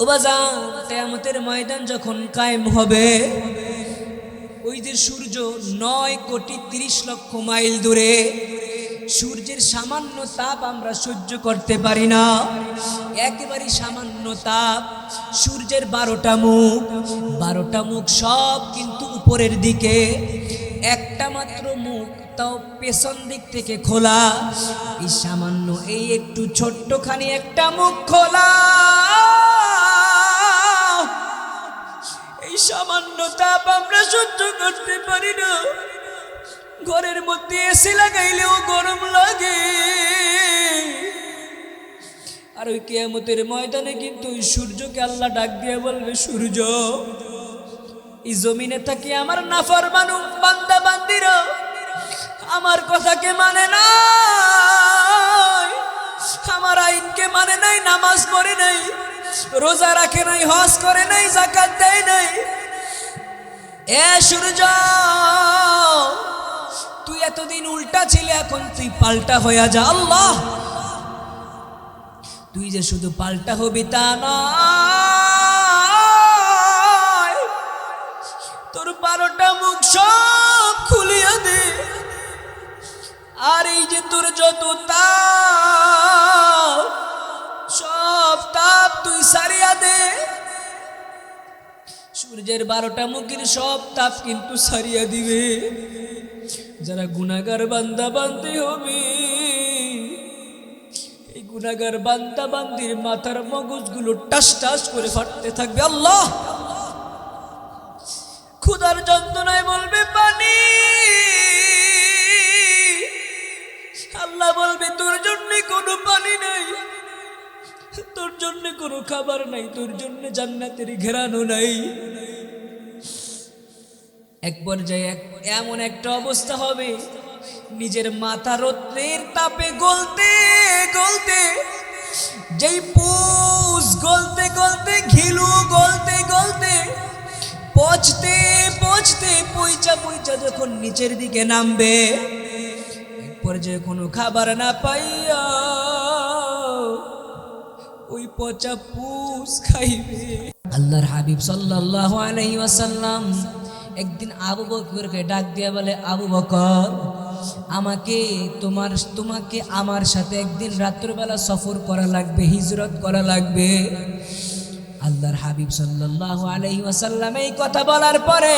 ও বাজান, কিয়ামতের ময়দান যখন কায়েম হবে, ওই যে সূর্য 9,30,00,000 মাইল দূরে, সূর্যের সামান্য তাপ আমরা সহ্য করতে পারি না, একেবারে সামান্য তাপ। সূর্যের 12টা মুখ সব কিন্তু উপরের দিকে, একটা মাত্র মুখ তাও পেছন দিক থেকে খোলা। এই সামান্য এই একটু ছোট্টখানি একটা মুখ খোলা, এই সামান্য তাপ আমরা সহ্য করতে পারি না। ঘরের মধ্যে এসি লাগাইলেও গরম লাগে। আর ওই কিয়ামতের ময়দানে কিন্তু ওই সূর্যকে আল্লাহ ডাক দিয়ে বলবে, সূর্য, এই জমিনে থাকি আমার নাফরমান বান্দা বান্দিরা আমার কথাকে মানে না, আমার আইনকে মানে নাই, নামাজ পড়ে নাই, রোজা রাখে নাই, হজ করে নাই, যাকাত দেয় নাই। এ সূর্য, তুই এতদিন উল্টা ছিলে, এখন তুই পাল্টা হয়ে যা। আল্লাহ, তুই যে শুধু পাল্টা হবি তা নয়, তোর 12টা মুখ সব খুলিয়া দে। আর এই যে তোর যত তাপ, সব তাপ তুই সারিয়া দে। সূর্যের 12টা মুখের সব তাপ কিন্তু সারিয়া দিবে। যারা গুনাহগার বান্দা বান্দি হবে, এই গুনাহগার বান্দা বান্দির মাথার মগজগুলো টাস টাস করে ফাটতে থাকবে। আল্লাহ, ক্ষুধার যন্ত্রণায় বলবে পানি, আল্লাহ বলবে তোর জন্য কোনো পানি নাই, তোর জন্য কোনো খাবার নাই, তোর জন্য জান্নাতের ঘেরানো নাই। এক পর্যায়ে এমন একটা অবস্থা হবে, নিজের মাথা রৌদ্রের তাপে গলতে গলতে, যেই পুষ গলতে গলতে, ঘিলু গলতে গলতে, পচতে পচতে, পয়চা পয়চা যখন নিচের দিকে নামবে, এক পর্যায়ে কোনো খাবার না পাইয়া ওই পচা পুষ খাইবে। আল্লাহর হাবিব সাল্লাল্লাহু আলাইহি ওয়াসাল্লাম একদিন আবু বকরকে ডাক দিয়ে বলে, আবু বকর, তোমাকে আমার সাথে একদিন রাত্রবেলা সফর করা লাগবে, হিজরত করা লাগবে। আল্লাহর হাবিব সাল্লাল্লাহু আলাইহি ওয়াসাল্লাম এই কথা বলার পরে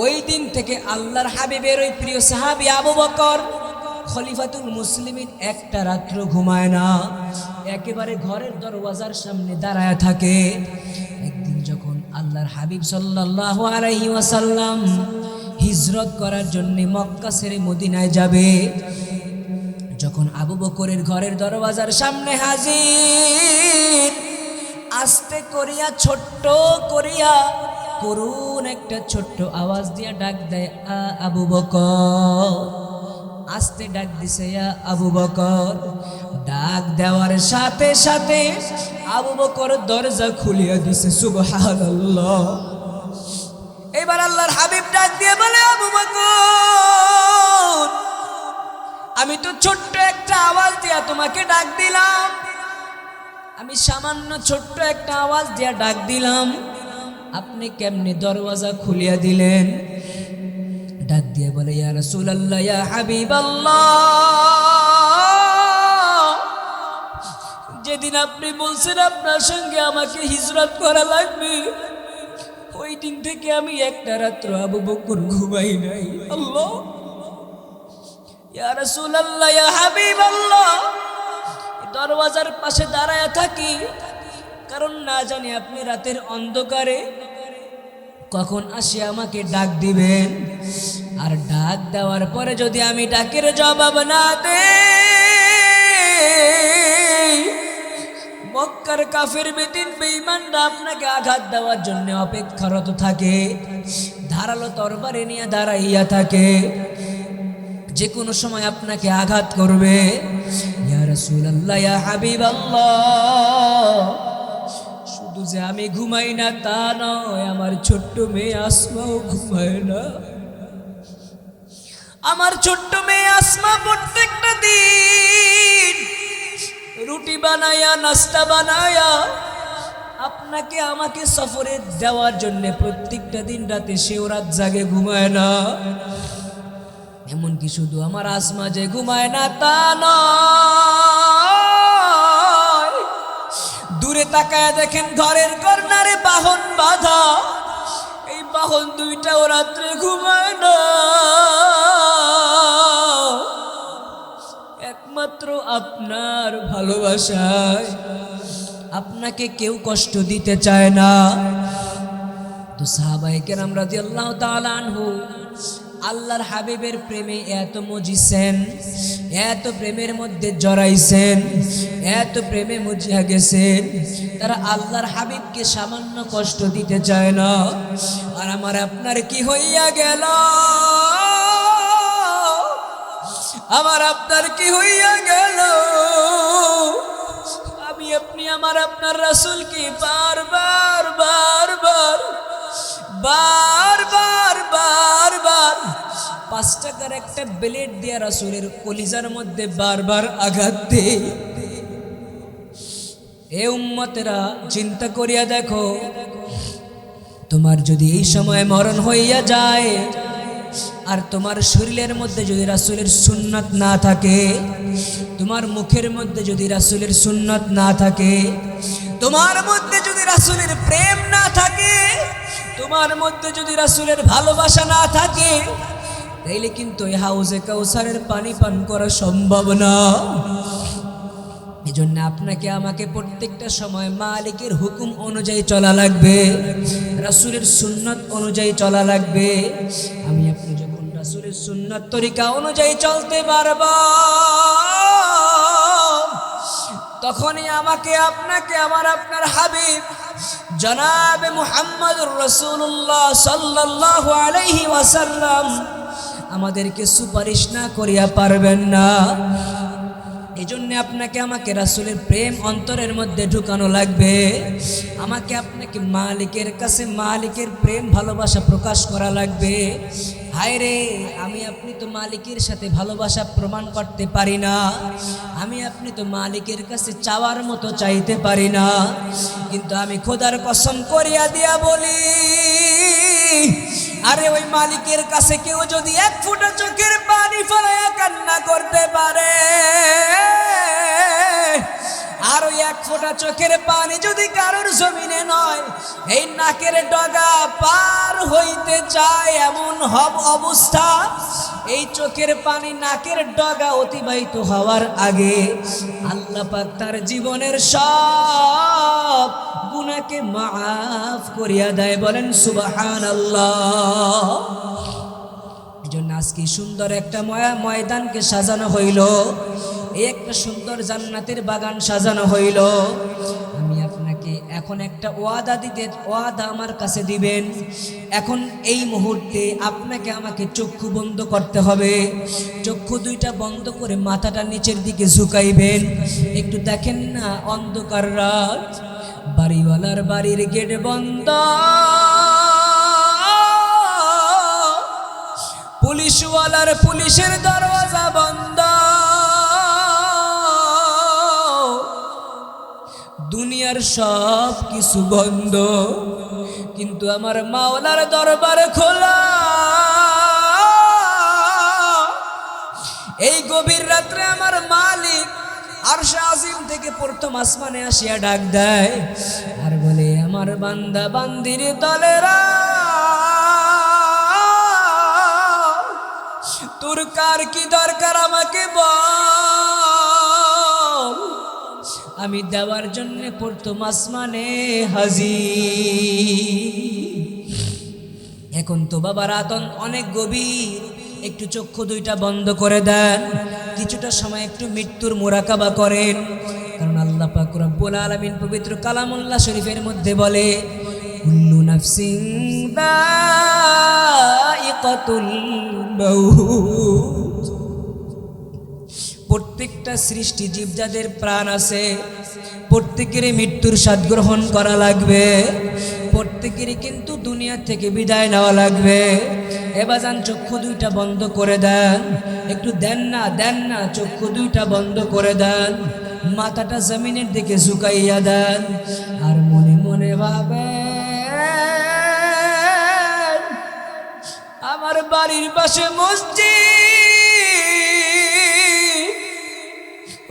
ওই দিন থেকে আল্লাহর হাবিবের ওই প্রিয় সাহাবী আবু বকর খলিফাতুল মুসলিমিন একটা রাত্র ঘুমায় না, একেবারে ঘরের দরওয়াজার সামনে দাঁড়ায় থাকে। একদিন যখন আল্লাহর হাবিব সাল্লাল্লাহু আলাইহি ওয়াসাল্লাম হিজরত করার জন্য মক্কা ছেড়ে মদিনায় যাবে, যখন আবু বকরের ঘরের দরওয়াজার সামনে হাজির, আস্তে করিয়া ছোট্ট করিয়া করুণ একটা ছোট্ট আওয়াজ দিয়া ডাক দেয়, আবু বকর। আস্তে ডাক দিছে, আবু বকর। ডাক দেওয়ার সাথে সাথে আবু বকর দরজা খুলিয়া দিছে। সুবহানাল্লাহ। এবার আল্লাহর হাবিব ডাক দিয়ে বলে, আবু বকর, আমি তো ছোট্ট একটা আওয়াজ দিয়া তোমাকে ডাক দিলাম, আমি সামান্য ছোট্ট একটা আওয়াজ দিয়া ডাক দিলাম, আপনি কেমনে দরওয়াজা খুলিয়া দিলেন? ডাক দিয়ে বলে, ইয়া রাসূলুল্লাহ, ইয়া হাবিবাল্লাহ, যেদিন আপনি বলছেন আপনার সঙ্গে আমাকে হিজরত করা লাগবে, ওই দিন থেকে আমি একটা রাত্র আবু বকর ঘুমাই নাই। আল্লাহ, ইয়া রাসূলুল্লাহ, ইয়া হাবিবাল্লাহ, দরওয়াজার পাশে দাঁড়ায় থাকি, কারণ না জানি আপনি রাতের অন্ধকারে কখন আসে আমাকে ডাক দিবেন। আর ডাক দেওয়ার পরে যদি আমি ডাকের জবাব না দেই, মক্কার কাফের বেদিন বেঈমানরা আপনাকে আঘাত দেওয়ার জন্য অপেক্ষারত থাকে, ধারালো তরবারি নিয়ে দাঁড়াইয়া থাকে, যে কোনো সময় আপনাকে আঘাত করবে। ইয়া রাসূলুল্লাহ, ইয়া হাবিবাল্লাহ, শুধু যে আমি ঘুমাই না তা নয়, আমার ছোট্ট মেয়ে আসমাও ঘুমায় না। আমার ছোট্ট মেয়ে আসমা প্রত্যেকটা দিন রুটি বানায়া, নাস্তা বানায়া আপনাকে আমাকে সফরে দেওয়ার জন্য প্রত্যেকটা দিন রাতে সেও রাত জাগে ঘুমায় না। এমনকি শুধু আমার আসমা যে ঘুমায় না তা নয়, দূরে তাকায় দেখেন ঘরের কর্নারে বাহন বাঁধা, এই বাহন দুইটাও রাত্রে ঘুমায় না। একমাত্র আপনার ভালোবাসায় আপনাকে কেউ কষ্ট দিতে চায় না। তো সাহাবায়ে কেরাম রাদিয়াল্লাহু তাআলা আনহু আল্লাহর হাবিবের প্রেমে এত মজিছেন, এত প্রেমের মধ্যে জড়াইছেন, এত প্রেমে মজিয়া গেছেন, তারা আল্লাহর হাবিবকে সামান্য কষ্ট দিতে চায় না। আর আমার আপনার কি হইয়া গেল? আমার আপনার কি হইয়া গেল? আমি আপনি আমার আপনার রাসূলকে বারবার বারবার বারবার বারবার 5 টাকার একটা ব্লেড দিয়ে রাসূলের কলিজার মধ্যে বারবার আঘাত দেই। এ উম্মতেরা চিন্তা করিয়া দেখো, তোমার যদি এই সময় মরণ হইয়া যায় আর তোমার শরীরের মধ্যে যদি রাসূলের সুন্নাত না থাকে, তোমার মুখের মধ্যে যদি রাসূলের সুন্নাত না থাকে, তোমার মধ্যে যদি রাসূলের প্রেম না থাকে, তোমার মধ্যে যদি রাসূলের ভালোবাসা না থাকে, তাইলে কিন্তু এই হাউজে কাউসারের পানি পান করা সম্ভব না। এজন্য আপনাকে আমাকে প্রত্যেকটা সময় মালিকের হুকুম অনুযায়ী চলা লাগবে, রাসূলের সুন্নাত অনুযায়ী চলা লাগবে। আমি আপনি যখন রাসূলের সুন্নাত তরিকা অনুযায়ী চলতে পারবো, তখনই আমাকে আপনাকে আমার আপনার হাবিব জনাবে মুহাম্মদুর রাসূলুল্লাহ সাল্লাল্লাহু আলাইহি ওয়াসাল্লাম আমাদেরকে সুপারিশ না করিয়া পারবেন না। এজন্য আপনাকে আমাকে রাসূলের প্রেম অন্তরের মধ্যে ঢুকানো লাগবে। আমাকে আপনাকে মালিকের কাছে মালিকের প্রেম ভালোবাসা প্রকাশ করা লাগবে। হায় রে, আমি আপনি তো মালিকের সাথে ভালোবাসা প্রমাণ করতে পারি না, আমি আপনি তো মালিকের কাছে চাওয়ার মতো চাইতে পারি না। কিন্তু আমি খোদার কসম করিয়া দিয়া বলি, আরে ওই মালিকের কাছে কেউ যদি 1 ফোঁটা চোখের পানি ফেলাইয়া কান্না করতে পারে, আর ওই 1 ফোঁটা চোখের পানি যদি কারোর জমিনে নয়, এই নাকের ডগা পার হইতে চায় এমন অবস্থা, এই চোখের পানি নাকের ডগা অতিবাহিত হওয়ার আগে আল্লাহ পাক তার জীবনের সব গুনাহকে মাফ করিয়া দেয়। বলেন সুবহানাল্লাহ। এজন্য আজকে সুন্দর একটা ময়দানকে সাজানো হইল, একটা সুন্দর জান্নাতের বাগান সাজানো হইল। আমি আপনাকে এখন একটা ওয়াদা আমার কাছে দিবেন। এখন এই মুহূর্তে আপনাকে আমাকে চক্ষু বন্ধ করতে হবে। চক্ষু দুইটা বন্ধ করে মাথাটা নিচের দিকে ঝুঁকাইবেন। একটু দেখেন না, অন্ধকার রাত, বাড়িওয়ালার বাড়ির গেট বন্ধ, পুলিশওয়ালার পুলিশের দরওয়াজা বন্ধ, দুনিয়ার সব কিছু বন্ধ, কিন্তু আমার মাওলার দরবার খোলা। এই গভীর রাত্রে আমার মালিক আরশে আজিম থেকে প্রথম আসমানে আসিয়া ডাক দেয় আর বলে, আমার বান্দা বান্দির দলেরা, তোর কার কি দরকার আমাকে বল, আমি দেওয়ার জন্য প্রথম আসমানে হাজির। এখন তো বাবা রাত অনেক গভীর, একটু চক্ষু দুইটা বন্ধ করে দেন, কিছুটা সময় একটু মৃত্যুর মুরাকাবা করেন। কারণ আল্লাহ পাক রব্বুল আলামিন পবিত্র কালামুল্লাহ শরীফের মধ্যে বলে, কুল্লু নাফসিন যায়িকাতুল মাউত, প্রত্যেকটা সৃষ্টি জীব যাদের প্রাণ আছে প্রত্যেকেরই মৃত্যুর স্বাদ গ্রহণ করা লাগবে, প্রত্যেকেরই কিন্তু দুনিয়া থেকে বিদায় নেওয়া লাগবে। এবাজান চক্ষু দুইটা বন্ধ করে দেন, একটু দেন না চক্ষু দুইটা বন্ধ করে দেন, মাথাটা জমিনের দিকে ঝুঁকাইয়া দেন, আর মনে মনে করে ভাবে আমার বাড়ির পাশে মসজিদ,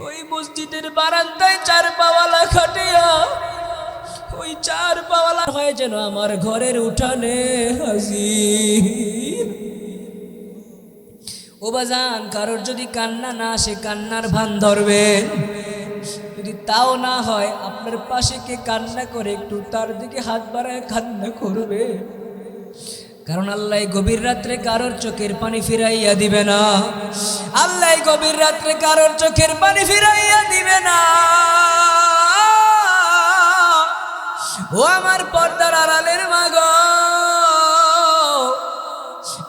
ওই মসজিদের বারান্দায় 4 পাওয়ালা খাটিয়া, ওই 4 পাওয়ালা হয় যেন আমার ঘরের উঠানে হাজির। ও বাজান, কারোর যদি কান্না না আসে কান্নার ভান ধরবেন, যদি তাও না হয় আপনার পাশে কে কান্না করে একটু তার দিকে হাত বাড়ায় কান্না করবে, কারণ আল্লাহ গভীর রাত্রে কারোর চোখের পানি ফিরাইয়া দিবে না। আল্লাহ গভীর রাত্রে কারোর চোখের পানি ফিরাইয়া দিবে না। ও আমার পর্দার আড়ালের মা গো,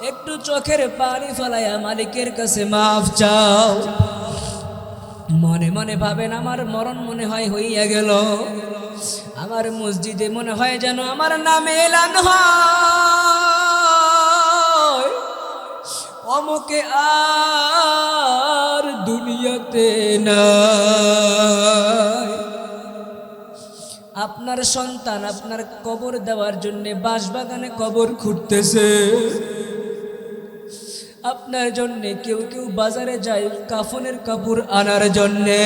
একটু চোখের পানি ফেলাইয়া মালিকের কাছে মাফ চাও। মনে মনে ভাবেন আমার মরণ মনে হয় হইয়া গেল, আমার মসজিদে মনে হয় যেন আমার নামে এলান হয়, অমুকে আর দুনিয়াতে নাই। আপনার সন্তান আপনার কবর দেওয়ার জন্য বাঁশবাগানে কবর খুঁড়তেছে, আপনার জন্য কেউ কেউ বাজারে যায় কাফনের কাপড় আনার জন্যে।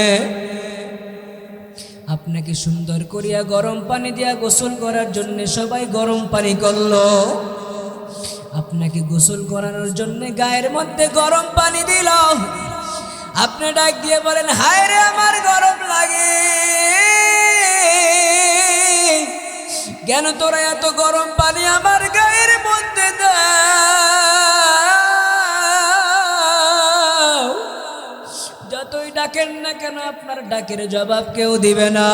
আপনাকে সুন্দর করিয়া গরম পানি দিয়া গোসল করার জন্য সবাই গরম পানি করলো, আপনাকে গোসল করানোর জন্য গায়ের মধ্যে গরম পানি দিল। আপনি ডাক দিয়ে বলেন, হায় রে আমার গরম লাগে, কেন তোরা এত গরম পানি আমার গায়ের মধ্যে দাও? যতই ডাকেন না কেন আপনার ডাকের জবাব কেউ দিবে না।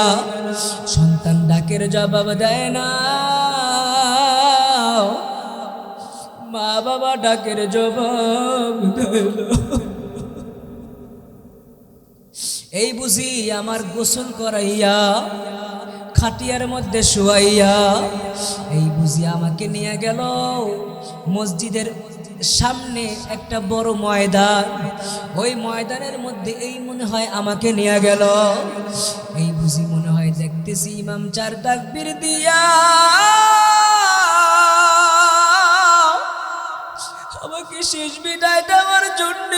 সন্তান ডাকের জবাব দেয় না, মা বাবা ডাকের জবাব দেয় না। এই বুঝি আমার গোসল করাইয়া খাটিয়ার মধ্যে শুয়াইয়া, এই বুঝি আমাকে নিয়ে গেল মসজিদের সামনে একটা বড় ময়দান, ওই ময়দানের মধ্যে এই মনে হয় আমাকে নিয়ে গেল। এই বুঝি মনে হয় দেখতেছি ইমাম 4 তাকবীর দিয়া আমাকে শেষ বিদায় দেওয়ার জন্য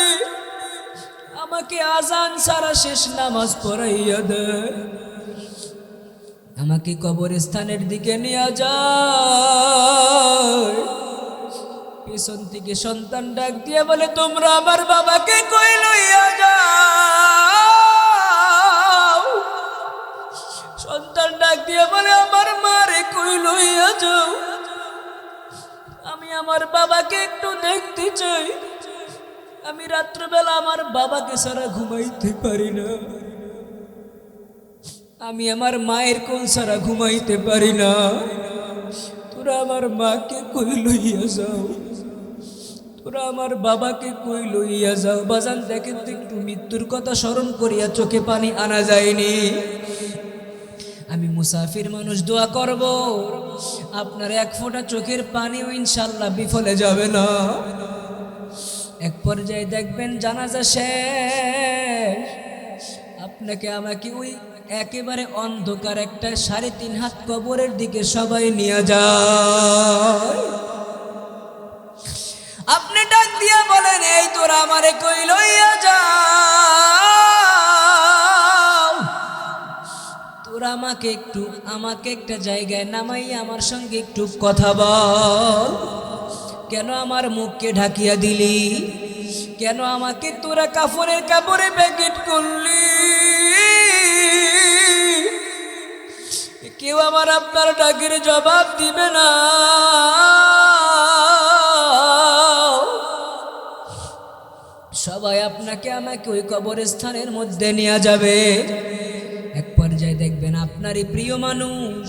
আমাকে আজান সারা শেষ নামাজ পড়াইয়া দেয়, আমাকে কবরস্থানের দিকে নিয়ে যায়। পিছন থেকে সন্তান ডাক দিয়ে বলে, তোমরা আমার বাবাকে কই লইয়া যাও? সন্তান ডাক দিয়ে বলে, আমার মারে কই লইয়া যাও? আমি আমার বাবাকে একটু দেখতে চাই, আমি রাত্রবেলা আমার বাবাকে ছাড়া ঘুমাইতে পারি না, আমি আমার মায়ের কোল ছাড়া ঘুমাইতে পারি না, তোরা আমার মাকে কই লইয়া যাও, তোরা আমার বাবাকে কই লইয়া যাও। বাজান দেখেন তো একটু মৃত্যুর কথা স্মরণ করিয়া চোখে পানি আনা যায়নি। আমি মুসাফির মানুষ, দোয়া করব আপনার 1 ফোঁটা চোখের পানিও ইনশাল্লাহ বিফলে যাবে না। এক পর্যায়ে দেখবেন জানাজা শেষ, আপনাকে আমাকে ওই একেবারে অন্ধকার একটা 3.5 হাত কবরের দিকে সবাই নিয়ে যায়। আপনি ডাক দিয়া বলেন, এই তোরা আমারে কই লইয়া যাও? তোরা আমাকে একটা জায়গায় নামাইয়া আমার সঙ্গে একটু কথা বল। কেন আমার মুখকে ঢাকিয়া দিলি? কেন আমাকে তোরা কাফনের কাপড়ে প্যাকেট করলি? কেউ আমার আপনার ডাকের জবাব দিবে না। সবাই আপনাকে আমাকে ওই কবরস্থানের মধ্যে নিয়ে যাবে। এক পর্যায়ে দেখবেন আপনারই প্রিয় মানুষ,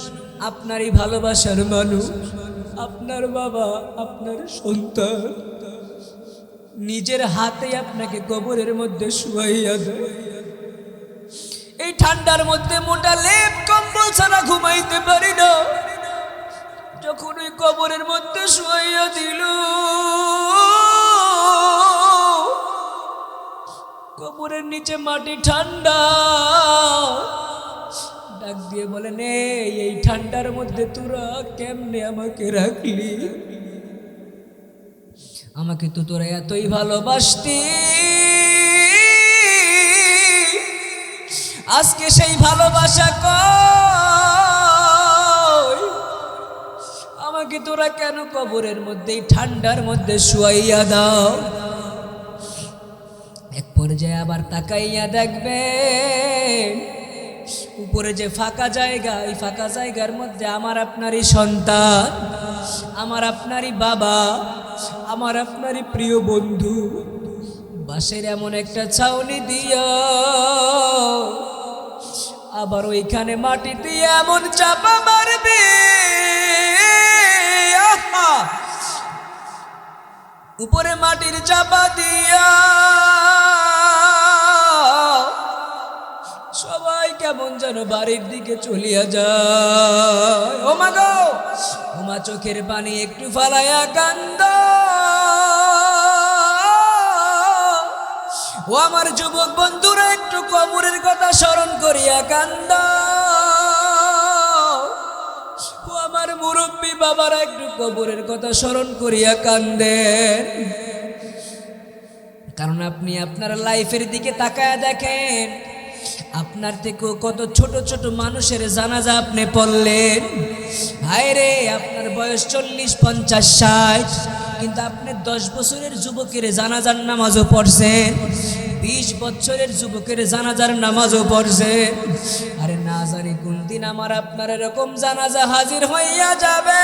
আপনারই ভালোবাসার মানুষ, আপনার বাবা, আপনার সন্তান নিজের হাতে আপনাকে কবরের মধ্যে শুয়াইয়া দেয়। এই ঠান্ডার মধ্যে মোটা লেপ কম্বল ছাড়া ঘুমাইতে পারি না। যখন ওই কবরের মধ্যে শুয়াইয়া দিল, কবরের নিচে মাটি ঠান্ডা, ডাক দিয়ে বলেন, এই ঠান্ডার মধ্যে তোরা কেমনে আমাকে রাখলি? আমাকে তো তোরা এতই ভালোবাসতি, আজকে সেই ভালোবাসা কই? আমাকে তোরা কেন কবরের মধ্যে ঠান্ডার মধ্যে শুয়াইয়া দাও? এক পর্যায়ে আবার তাকাইয়া দেখবেন উপরে যে ফাঁকা জায়গা, এই ফাঁকা জায়গার মধ্যে আমার আপনারই সন্তান, আমার আপনারই বাবা, আমার আপনারই প্রিয় বন্ধু বাঁশের এমন একটা ছাউনি দিয়া আবার ওইখানে মাটি দিয়ে এমন চাপা মারবে, উপরে মাটির চাপা দিয়া সবাই কেমন যেন বাড়ির দিকে চলিয়া যায়। ও মা গো, ওমা চোখের পানি একটু ফালাইয়া কান্দ। ও আমার যুবক বন্ধুরা, একটু কবরের কথা স্মরণ করিয়া কান্দ। ও আমার মুরব্বী বাবারা, একটু কবরের কথা স্মরণ করিয়া কান্দেন। কারণ আপনি আপনার লাইফের দিকে তাকায়া দেখেন, আপনার থেকেও কত ছোট ছোট মানুষের জানাজা আপনি পড়লেন। হায় রে, আপনার বয়স 40, 50, 60, কিন্তু আপনি 10 বছরের যুবকের জানাজার নামাজও পড়ছেন, 20 বছরের যুবকের জানাজার নামাজও পড়ছেন। আরে না জানি কোন দিন আমার আপনার এরকম জানাজা হাজির হইয়া যাবে।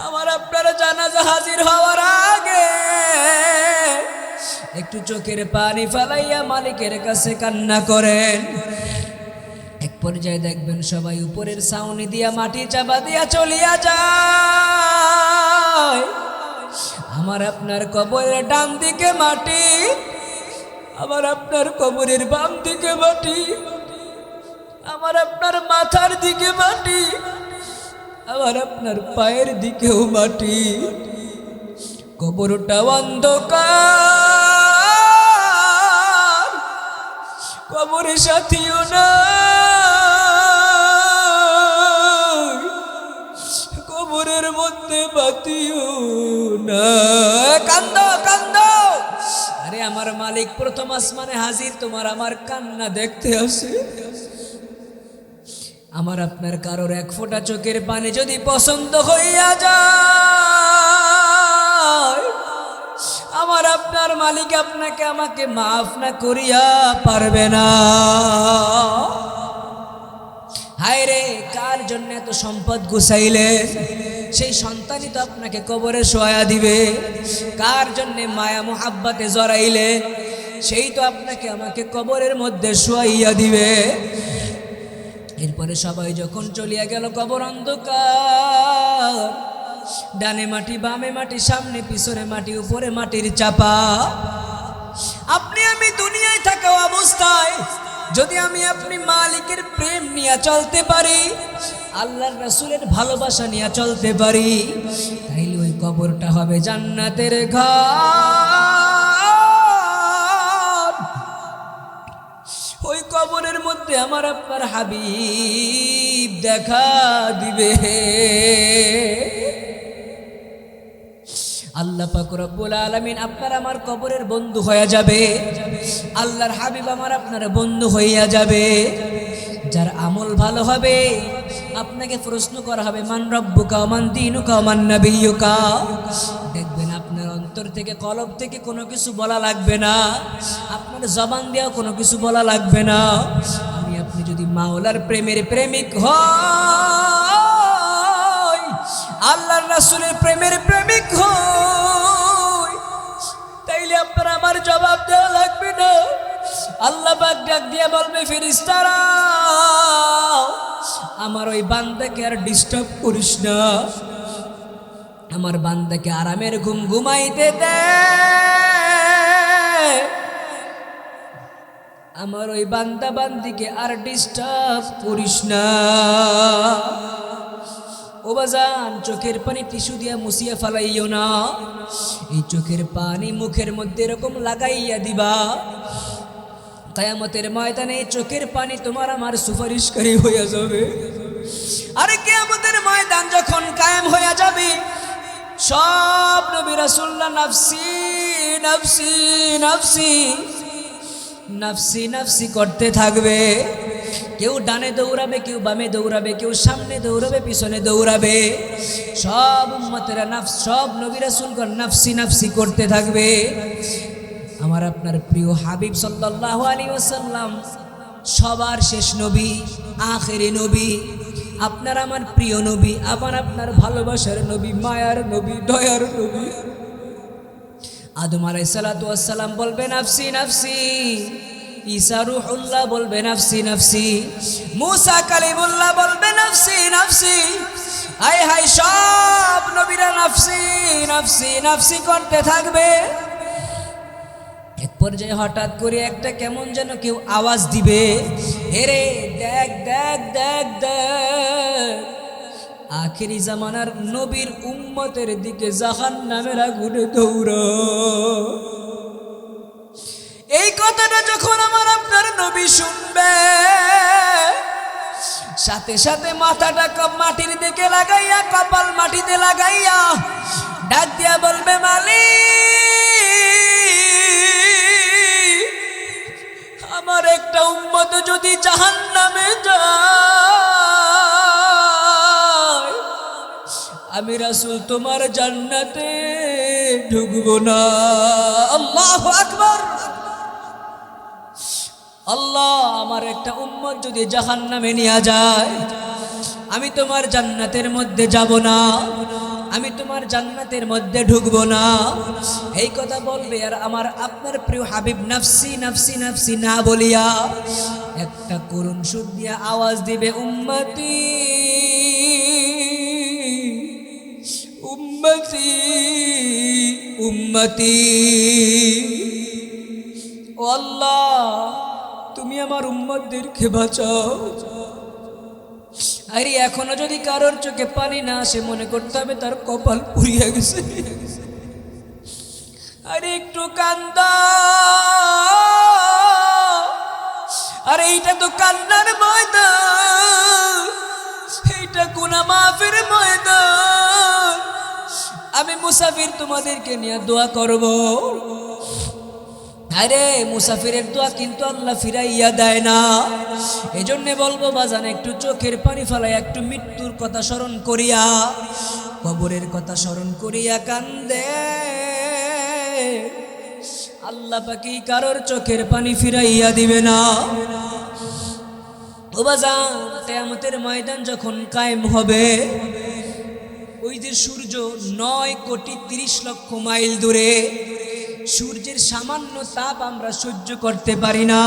আমার আপনার জানাজা হাজির হওয়ার আগে একটু চোখের পানি ফালাইয়া মালিকের কাছে কান্না করেন। এক পর্যায়ে দেখবেন সবাই উপরের ছাউনি দিয়া মাটি চাপা দিয়া চলিয়া যায়। আমার আপনার কবরের ডান দিকে মাটি, আমার আপনার কবরের বাম দিকে মাটি, আমার আপনার মাথার দিকে মাটি, আমার আপনার পায়ের দিকেও মাটি। কবরটা অন্ধকার, কবরের সাথীও নাই, কবরের মধ্যে বাতিও না। কান্দ কান্দ, আরে আমার মালিক প্রথম আসমানে হাজির, তোমার আমার কান্না দেখতে আসে। আমার আপনার কারোর এক ফোঁটা চোখের পানি যদি পছন্দ হইয়া যায়, আমার আপনার মালিক আপনাকে আমাকে মাফ না করিয়া পারবে না। হায় রে, কার জন্য এত সম্পদ গুছাইলে, সেই সন্তানই তো আপনাকে কবরে শোয়া দিবে। কার জন্যে মায়া মোহাব্বতে জড়াইলে, সেই তো আপনাকে আমাকে কবরের মধ্যে শোয়াইয়া দিবে। এরপরে সবাই যখন চলিয়া গেল, কবর অন্ধকার, ডানে মাটি, বামে মাটি, সামনে পিছনে মাটি, উপরে মাটির চাপা। আপনি আমি দুনিয়ায় থাকা অবস্থায় যদি আমি আপনি মালিকের প্রেম নিয়ে চলতে পারি, আল্লাহর রাসূলের ভালোবাসা নিয়ে চলতে পারি, তাইলে ওই কবরটা হবে জান্নাতের ঘর। ওই কবরের মধ্যে আমার আপনার হাবিব দেখা দিবে। আল্লাহ পাক রব্বুল আলামিন আপনার আমার কবরের বন্ধু হয়ে যাবে, আল্লাহর হাবিব আমার আপনার বন্ধু হইয়া যাবে। যার আমল ভালো হবে, আপনাকে প্রশ্ন করা হবে, মান রব্বুকা ওয়া মান দীনুকা ওয়া মান নাবিয়্যুকা। দেখবেন আপনার অন্তর থেকে, কলব থেকে কোনো কিছু বলা লাগবে না, আপনার জবান দিয়েও কোনো কিছু বলা লাগবে না। আমি আপনি যদি মাওলার প্রেমের প্রেমিক হই, আল্লাহর রাসূলের প্রেমের প্রেমিক হই, তাইলে আপনার আমার জবাব দেওয়া লাগবে না। আল্লাহ পাক ডাক দিয়ে বলবে, ফেরেশতারা আমার ওই বান্দাকে আর ডিস্টার্ব করিস না, আমার বান্দাকে আরামের ঘুম ঘুমাইতে দে, আমার ওই বান্দা বান্দিকে আর ডিস্টার্ব করিস না। ও বাজান, চোখের পানি টিস্যু দিয়া মুছিয়া ফালাইও না, এই চোখের পানি মুখের মধ্যে এরকম লাগাইয়া দিবা। কিয়ামতের ময়দানে চোখের পানি তোমার আমার সুপারিশকারী হয়ে যাবে। আরে কিয়ামতের ময়দান যখন কায়েম হয়ে যাবে, সব নবী রাসূলুল্লাহ নাফসি নাফসি নাফসি নাফসি নাফসি করতে থাকবে। কেউ ডানে দৌড়াবে, কেউ বামে দৌড়াবে, কেউ সামনে দৌড়াবে, পিছনে দৌড়াবে। সব উম্মতেরা সব নবী রাসূলগণ নাফসি নাফসি করতে থাকবে। আমার আপনার প্রিয় হাবিব সাল্লাল্লাহু আলাইহি ওয়াসাল্লাম সবার শেষ নবী, আখেরি নবী, আপনার আমার প্রিয় নবী, আমার আপনার ভালোবাসার নবী, মায়ার নবী, দয়ার নবী। আদম আলাইহিস সালাতু ওয়াস সালাম বলবে নাফসি নাফসি, ঈসা রূহুল্লাহ বলবে নাফসি নাফসি, মুসা কালিমুল্লাহ বলবে নাফসি নাফসি। হায় হায়, সব নবীরা নাফসি নাফসি নাফসি করতে থাকবে। এক পর্যায়ে হঠাৎ করে একটা কেমন যেন কেউ আওয়াজ দিবে, হেরে দেখ দেখ দেখ দেখ, আখেরি জামানার নবীর উম্মতের দিকে জাহান্নামের আগুনে দৌড়। এই কথাটা যখন আমার আপনার নবী শুনবে, সাথে সাথে মাথাটা মাটির দিকে লাগাইয়া, কপাল মাটিতে লাগাইয়া ডাক দিয়া বলবে, মালিক, আমার একটা উম্মত যদি জাহান্নামে যায়, আমি রাসূল তোমার জান্নাতে ঢুকবো না। আল্লাহু আকবার। আল্লাহ, আমার একটা উম্মত যদি জাহান্নামে নিয়ে যায়, আমি তোমার জান্নাতের মধ্যে যাব না, আমি তোমার জান্নাতের মধ্যে ঢুকবো না। এই কথা বলবে, আর আমার আপনার প্রিয় হাবিব নাফসি নাফসি নাফসি না বলিয়া একটা করুণ সুর দিয়া আওয়াজ দিবে, উম্মতি উম্মতি উম্মতি। ও আল্লাহ, তুমি আমার উম্মতদেরকে বাঁচাও। আরে এখনো যদি কারোর চোখে পানি না আসে, মনে করতে হবে তার কপাল পুড়িয়ে গেছে। আরে একটু কান্দা, আরে এইটা তো কান্নার ময়দান, এইটা গুনাহ মাফের ময়দান। আমি মুসাফির তোমাদেরকে নিয়ে দোয়া করব। আরে মুসাফিরের দোয়া কিন্তু আল্লাহ ফিরাইয়া দেয় না। এজন্য বলবো বাজান, একটু চোখের পানি ফেলাই, একটু মৃত্যুর কথা স্মরণ করিয়া, কবরের কথা স্মরণ করিয়া কান্দে। আল্লাহ পাকি কারোর চোখের পানি ফিরাইয়া দিবে না। ও বাজান, কিয়ামতের ময়দান যখন কায়েম হবে, ওই যে সূর্য 9,30,00,000 মাইল দূরে, সূর্যের সামান্য তাপ আমরা সহ্য করতে পারি না,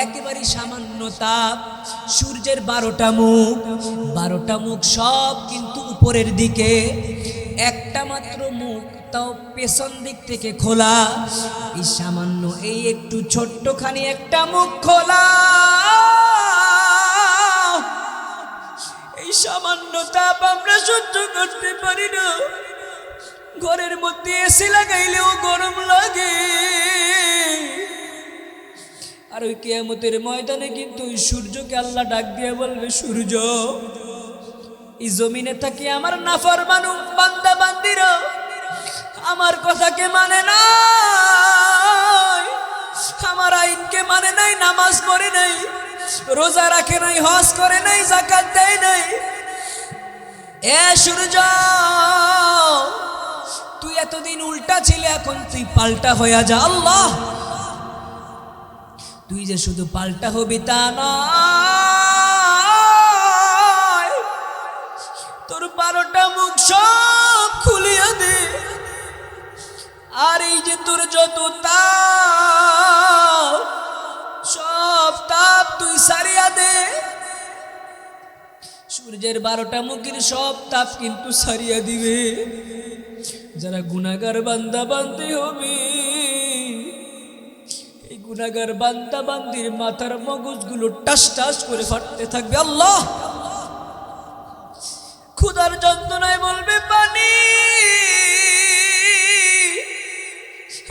একেবারে সামান্য তাপ। সূর্যের 12টা মুখ, 12টা মুখ সব কিন্তু উপরের দিকে, একটা মাত্র মুখ তাও পেছন দিক থেকে খোলা। এই সামান্য, এই একটু ছোট্টখানি একটা মুখ খোলা, এই সামান্য তাপ আমরা সহ্য করতে পারি না। ঘরের মধ্যে এসি লাগাইলেও গরম লাগে। আর ওই কিয়ামতের ময়দানে কিন্তু ওই সূর্যকে আল্লাহ ডাক দিয়ে বলবে, সূর্য, এই জমিনে থাকি আমার নাফরমান বান্দা বান্দিরা আমার কথাকে মানে না, আমার আইনকে মানে নাই, নামাজ পড়ে নাই, রোজা রাখে নাই, হজ করে নাই, যাকাত দেয় নাই। এ সূর্য, তুই এতদিন উল্টা ছিলে, এখন তুই পাল্টা হয়ে যা। আল্লাহ, তুই যে শুধু পাল্টা হবি তা নয়, তোর 12টা মুখ সব খুলিয়া দে। আর এই যে তোর যত তাপ, সব তাপ তুই সারিয়া দে। সূর্যের 12টা মুখের সব তাপ কিন্তু সারিয়া দিবে। যারা গুনাহগার বান্দা বান্দি হবে, এই গুনাহগার বান্দা বান্দির মাথার মগজগুলো টাস টাস করে ফাটতে থাকবে। আল্লাহ, ক্ষুধার যন্ত্রণায় বলবে পানি।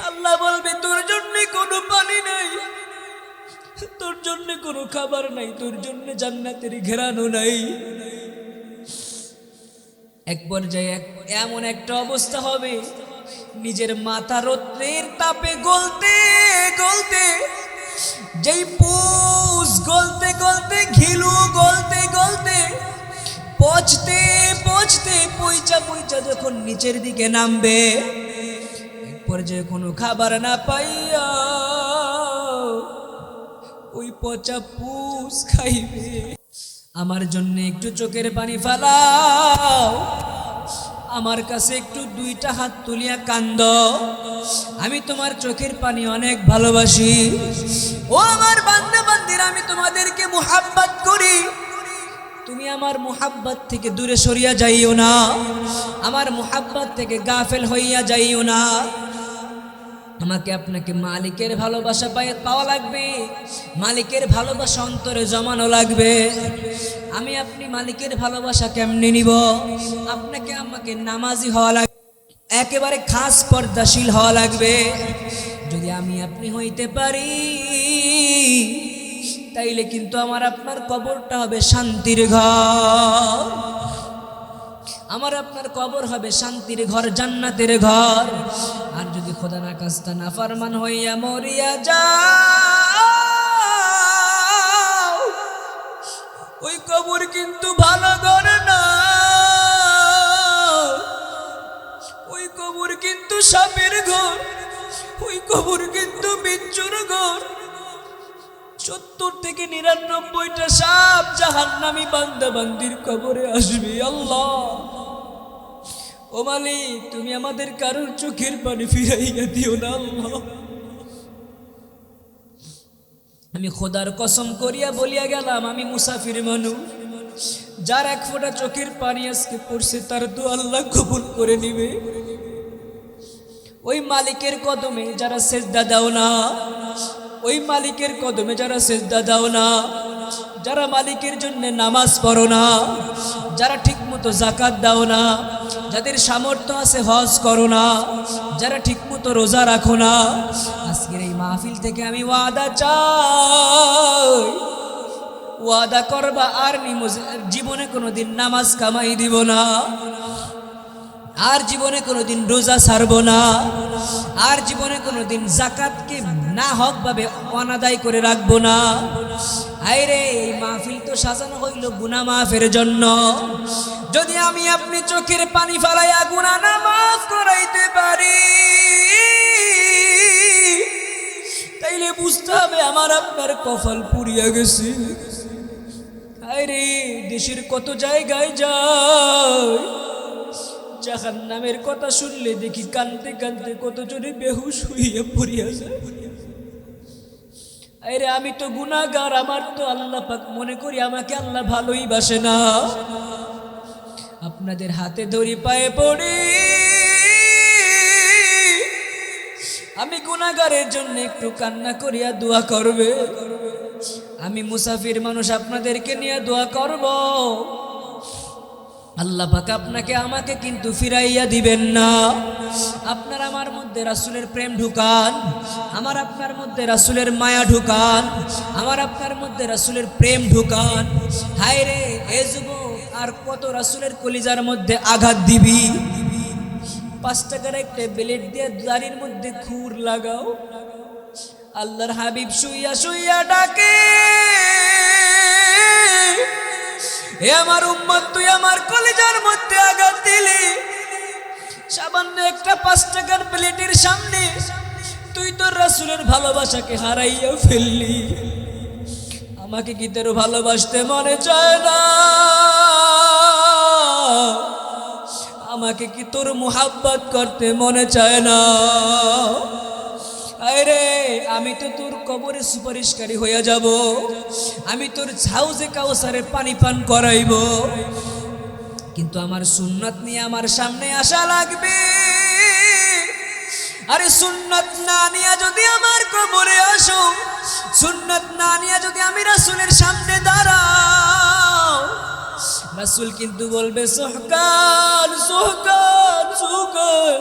আল্লাহ বলবে তোর জন্য কোনো পানি নাই। তোর জন্য কোনো খাবার নাই, তোর জন্য জান্নাতের ঘেরানো নাই। এক পর্যায়ে এমন একটা অবস্থা হবে, নিজের মাথা রৌদ্রের তাপে গলতে গলতে, যেই পুষ গলতে গলতে, ঘিলু গলতে গলতে, পচতে পচতে, পয়চা পয়চা যখন নিচের দিকে নামবে, এক পর্যায়ে কোনো খাবার না পাইয়া ওই পচা পুষ খাইবে। আমার জন্য একটু চোখের পানি ফেলাও, আমার কাছে একটু দুইটা হাত তুলিয়া কান্দ, আমি তোমার চোখের পানি অনেক ভালোবাসি। ও আমার বান্দা বান্দিরা, আমি তোমাদেরকে মুহাব্বত করি, তুমি আমার মুহাব্বত থেকে দূরে সরিয়া যাইও না, আমার মুহাব্বত থেকে গাফেল হইয়া যাইও না। আমাকে আপনাকে মালিকের ভালোবাসা পাওয়া লাগবে, মালিকের ভালোবাসা অন্তরে জমানো লাগবে। আমি আপনি মালিকের ভালোবাসা কেমনে নিব? আপনাকে আমাকে নামাজি হওয়া লাগবে, একেবারে খাস পর্দাশীল হওয়া লাগবে। যদি আমি আপনি হইতে পারি, তাইলে কিন্তু আমার আপনার কবরটা হবে শান্তির ঘর, আমার আপনার কবর হবে শান্তির ঘর, জান্নাতের ঘর। আর যদি খোদা না খাস্তা নাফরমান হইয়া মরিয়া যাও, ওই কবর কিন্তু ভালো ঘর না, ওই কবর কিন্তু সাপের ঘর, ওই কবর কিন্তু বিচ্ছুর ঘর। 70 থেকে 99টা সাপ জাহান্নামী বান্দা বান্দির কবরে আসবে। আল্লাহ, ও মালিক, তুমি আমাদের কারোর চোখের পানি ফিরাইয়া দিও না আল্লাহ। আমি খোদার কসম করিয়া বলিয়া গেলাম, আমি মুসাফির মানুষ, যার এক ফোঁটা চোখের পানি আজকে পড়ছে তার দোয়া আল্লাহ কবুল করে নিবে। ওই মালিকের কদমে যারা সেজদা দাও না, ওই মালিকের কদমে যারা সেজদা দাও না, যারা মালিকের জন্য নামাজ পড়ো না, যারা ঠিকমতো যাকাত দাও না, যাদের সামর্থ্য আছে হজ করো না, যারা ঠিকমতো রোজা রাখো না, আজকের এই মাহফিল থেকে আমি ওয়াদা চাই, ওয়াদা করবা আর জীবনে কোনোদিন নামাজ কামাই দিব না, আর জীবনে কোনোদিন রোজা ছাড়ব না, আর জীবনে কোনোদিন যাকাতকে না হক ভাবে অনাদায় করে রাখবো না। আইরে, এই মাহফিল তো সাজানো হইল গুনাহ মাফের জন্য। যদি আমি আপনি চোখের পানি ফেলাইয়া গুনাহ না মাফ করাইতে পারি, তাইলে বুঝতে হবে আমার আপনার কপাল পুড়িয়া গেছে। আইরে, দেশের কত জায়গায় যায়, জাহান্নামের কথা শুনলে দেখি কাঁদতে কাঁদতে কতজনে বেহুশ হইয়া পড়িয়া যায়। আরে, আমি তো গুনাহগার, আমার তো আল্লাহ পাক মনে করি আমাকে আল্লাহ ভালোই বাসে না। আপনাদের হাতে ধরি, পায়ে পড়ি, আমি গুনাহগারের জন্য একটু কান্না করিয়া দোয়া করবে। আমি মুসাফির মানুষ, আপনাদেরকে নিয়ে দোয়া করব। আল্লাহ পাক আপনাকে আমাকে কিন্তু ফিরাইয়া দিবেন না। আপনার আমার মধ্যে রাসূলের প্রেম ঢুকান, আমার আপনার মধ্যে রাসূলের মায়া ঢুকান, আমার আপনার মধ্যে রাসূলের প্রেম ঢুকান। হায় রে, এ যুবক, আর কত রাসূলের কলিজার মধ্যে আঘাত দিবি? 5 টাকার একটা ব্লেড দিয়ে দাড়ির মধ্যে খুর লাগাও। আল্লাহর হাবিব শুইয়া শুইয়া ডাকে, এ আমার উম্মত, তুই আমার কলিজার মধ্যে আঘাত দিলি। সামান্য একটা 5 টাকার প্লেটের সামনে তুই তোর রাসূলের ভালোবাসাকে হারাইয়া ফেললি। আমাকে কি তোর ভালোবাসতে মনে চায় না? আমাকে কি তোর মুহাব্বত করতে মনে চায় না? আরে, আমি তো তোর কবরে সুপারিশকারী হইয়া যাব, আমি তোর হাউজে কাউসারে পানি পান করাইব, কিন্তু আমার সুন্নাত নিয়ে আমার সামনে আসা লাগবে। আরে, সুন্নাত না নিয়ে যদি আমার কবরে আসো, সুন্নাত না নিয়ে যদি আমি রাসূলের সামনে দাঁড়াও, রাসূল কিন্তু বলবে, সুহকান সুহকান সুহকান,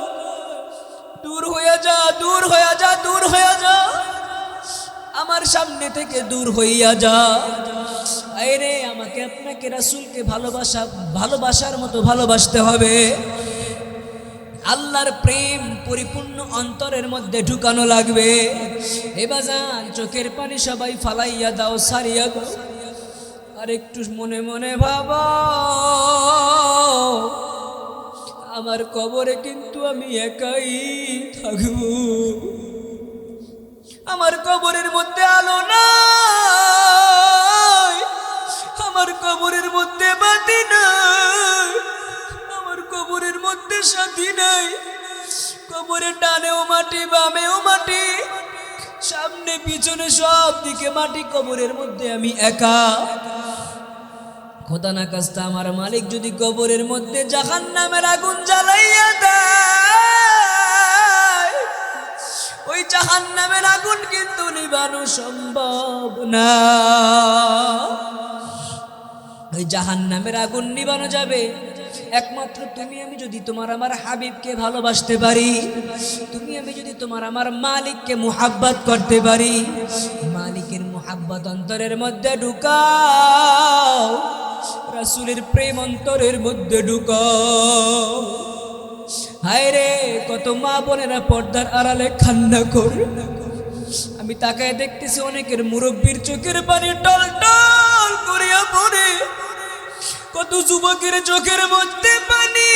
দূর হয়ে যা, দূর হয়ে যা, দূর হয়ে যা। আমার সামনে থেকে দূর হইয়া যা। আরে আমাকে আপনাকে রাসূলকে ভালোবাসার মতো ভালোবাসতে হবে। আল্লাহর প্রেম পরিপূর্ণ অন্তরের মধ্যে ঢুকানো লাগবে। এ বাজান, চোখের পানি সবাই ফালাইয়া দাও, সারিয়া দাও, আর একটু মনে মনে ভাবো, আমার কবরে কিন্তু আমি একাই থাকব। আমার কবরের মধ্যে আলো নাই, আমার কবরের মধ্যে বাতি নাই, আমার কবরের মধ্যে সাথী নাই। কবরের ডানেও মাটি, বামেও মাটি, সামনে পিছনে সব দিকে মাটি। কবরের মধ্যে আমি একা। খোদা না কাস্তা আমার মালিক যদি কবরের মধ্যে জাহান্নামের আগুন জ্বালাইয়া দেয়, ওই জাহান্নামের আগুন কিন্তু নিবানো সম্ভব না। ওই জাহান্নামের আগুন নিবানো যাবে একমাত্র তুমি আমি যদি তোমার আমার হাবিবকে ভালোবাসতে পারি, তুমি আমি যদি তোমার আমার মালিককে মুহাব্বত করতে পারি। মালিকের মুহাব্বত অন্তরের মধ্যে ঢুকাও, রাসূলের প্রেম অন্তরের মধ্যে ঢুকাও। হায় রে, কত মা বোনেরা পর্দার আড়ালে কান্না করে। আমি তাকায় দেখতেছি অনেকের মুরব্বীর চোখের পানি টল টল করিয়া পড়ে, কত যুবকের চোখের মধ্যে পানি।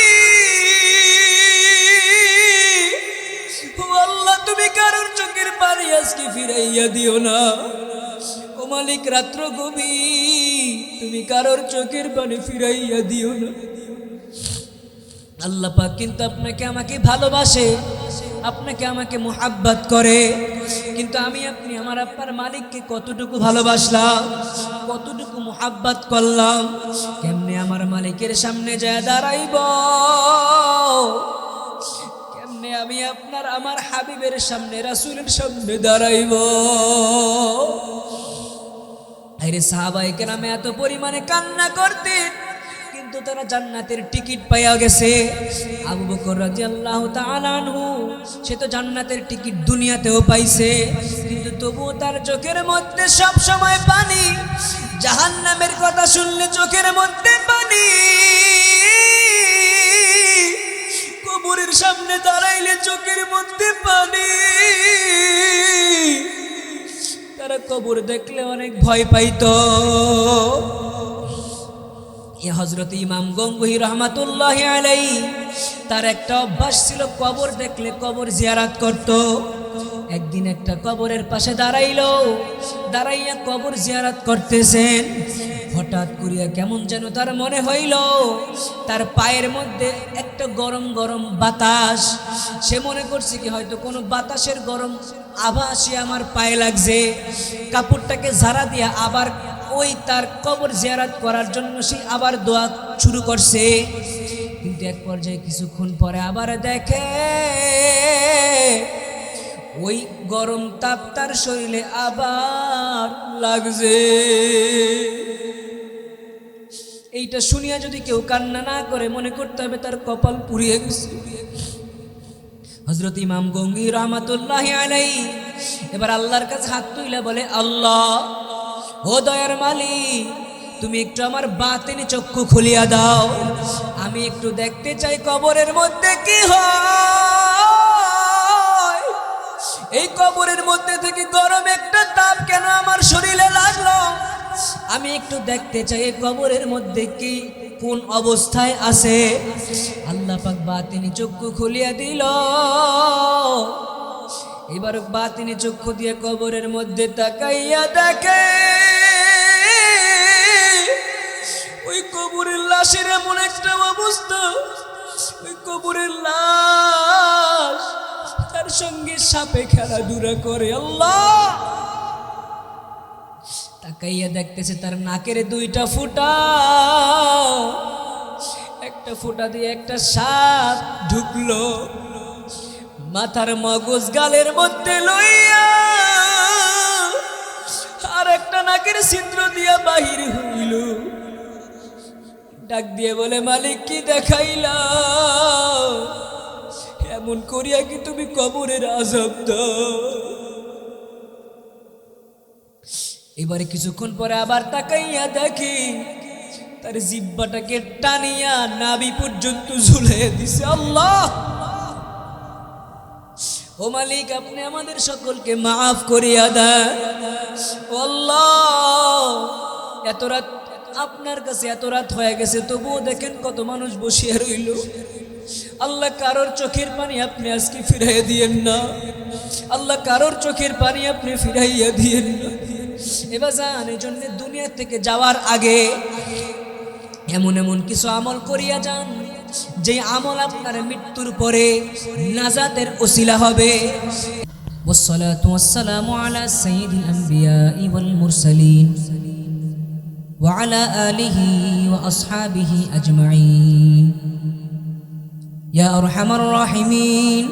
ও আল্লাহ, তুমি কারোর চোখের পানি আজকে ফিরাইয়া দিও না। ও মালিক, রাত্র গভীর, তুমি কারোর চোখের পানি ফিরাইয়া দিও না। আল্লাহ পাক কিন্তু আপনাকে আমাকে ভালোবাসে, আপনাকে আমাকে মুহাব্বত করে, কিন্তু আমি আপনি আমার আপনার মালিককে কতটুকু ভালোবাসলাম, কতটুকু মুহাব্বত করলাম, কেমনে আমার মালিকের সামনে যায় দাঁড়াইব, কেমনে আমি আপনার আমার হাবিবের সামনে রাসূলের সামনে দাঁড়াইব। আরে সাহাবায়ে কেরাম এত পরিমাণে কান্না করতেন, কিন্তু তারা জান্নাতের টিকিট পাইয়া গেছে। আবু বকর রাদিয়াল্লাহু তাআলা আনহু, সে তো জান্নাতের টিকিট দুনিয়াতেও পাইছে, কিন্তু তবুও তার চোখের মধ্যে সব সময় পানি। জাহান্নামের কথা শুনলে চোখের মধ্যে পানি, কবরের সামনে দাঁড়াইলে চোখের মধ্যে পানি। তারা কবর দেখলে অনেক ভয় পাইতো। হযরত ইমাম গঙ্গুহি রহমাতুল্লাহি আলাইহি, তার একটা অভ্যাস ছিল, কবর দেখলে কবর জিয়ারত করত। একদিন একটা কবরের পাশে দাঁড়াইয়া কবর জিয়ারত করতেছেন। হঠাৎ করিয়া কেমন যেন তার মনে হইল তার পায়ের মধ্যে একটা গরম গরম বাতাস। সে মনে করছে কি হয়তো কোনো বাতাসের গরম আভাসই আমার পায়ে লাগছে। কাপড়টাকে ঝাড়া দিয়া আবার ওই তার কবর জিয়ারত করার জন্য সে আবার দোয়া শুরু করছে। কিন্তু এক পর্যায়ে কিছুক্ষণ পরে আবার দেখে ওই গরম তাপ তার শরীরে আবার লাগছে। এইটা শুনিয়া যদি কেউ কান্না না করে, মনে করতে হবে তার কপাল পুড়িয়ে গেছে। হযরত ইমাম গঙ্গুহি রহমাতুল্লাহি আলাইহি এবার আল্লাহর কাছে হাত তুলে বলে, আল্লাহ, ও দয়ার মালিক, তুমি একটু আমার বাতিনি চক্ষু খুলিয়া দাও, আমি একটু দেখতে চাই কবরের মধ্যে কি হয়। এই কবরের মধ্যে থেকে গরম একটা তাপ কেন আমার শরীরে লাগলো, আমি একটু দেখতে চাই এই কবরের মধ্যে কি কোন অবস্থায় আছে। আল্লাহ পাক বাতিনি চক্ষু খুলিয়া দিল। এবার বাতিনি চক্ষু দিয়ে কবরের মধ্যে তাকাইয়া দেখে ওই কবরের লাশের এমন একটা অবস্থা, ওই কবরের লাশ তার সঙ্গে সাপে খেলাধুলা করে। আল্লাহ, তাকাইয়া দেখতেছে তার নাকের দুইটা ফুটা, একটা ফুটা দিয়ে একটা সাপ ঢুকলো, মাথার মগজ গালের মধ্যে লইয়া আর একটা নাকের ছিদ্র দিয়া বাহির হইল। ডাক দিয়ে বলে, মালিক কি দেখাইলা, এমন করিয়া কি তুমি কবরের আযাব দাও? এবারে কিছুক্ষণ পরে আবার তাকাইয়া দেখি তার জিহ্বাটাকে টানিয়া নাভি পর্যন্ত ঝুলিয়ে দিছে। আল্লাহ, ও মালিক, আপনি আমাদের সকলকে মাফ করিয়া দেন। ও আল্লাহ, এত রাত আপনার কাছে, এত রাত হয়ে গেছে, তবুও দেখেন কত মানুষ বসিয়া রইল। আল্লাহ, কারোর চোখের পানি আপনি আজকে ফিরাইয়া দিয়েন না। আল্লাহ, কারোর চোখের পানি আপনি ফিরাইয়া দিয়েন না। এবার যান, এই জন্য দুনিয়া থেকে যাওয়ার আগে এমন এমন কিছু আমল করিয়া যান, যে আমল আপনার মৃত্যুর পরে নাজাতের ওসিলা হবে। والصلاة والسلام على سيد الأنبياء والمرسلين وعلى آله وأصحابه أجمعين يا أرحم الراحمين